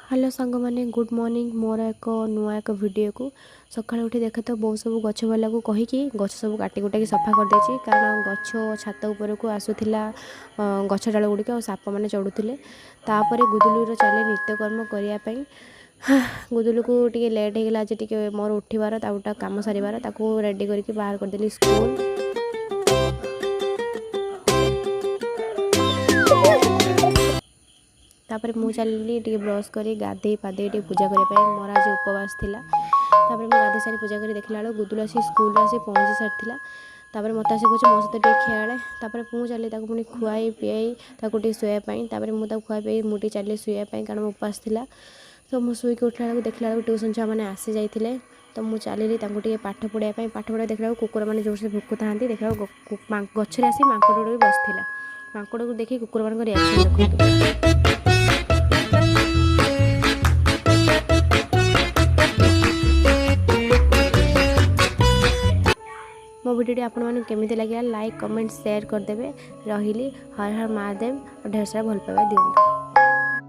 Hello सांग मैंने good morning मोर एक नुआ एक वीडियो को सकाଳେ उठी देखे तो बहुत सब गछ वाला को कहीकि गछ सब काटी कुटा सफा करदे कारण गछ छात उपरक आसूला गछ डाल गुड़िक और साप मैंने चढ़ुले तापर गुदुलूर चले नित्यकर्म करने गुदुलू को टे लेट होगा आज टे मोर उठवार कम सारार रेडी करके बाहर करदेली स्कूल। तापर मु चलि टे ब्रश कर गाधे पाधे टे पूजा करने मोर आज उपवास थिला। तापर मुझे गाधे सारी पूजा कर देखला बेलू गुदुल आसी स्कूल आसी पहुँची सारी तापर मत आसी कहे मो सहित टे खेले तापर मुझे चली पुणी खुआई पीआई टे शुआपाई मुझे खुआ पी मुझे चली शुआपाई कारण उपवास थिला। तो मुझे शुक उठला बेलू देखला ट्यूशन छुआ मैंने आसी जाते तो मुझे चलि टे पाठ पढ़ा देखला कुकुर मैंने जोर से भुकु था देखला गचर आसी मांकड़ भी बसला मांकड़ को देखी कुकुर मान रिएक्शन देखते। मो वीडियो आपण मैंने केमी लगे लाइक कमेंट शेयर करदे रही। हर हर महादेव और ढेर सारा भल पाइबा दिखाँ।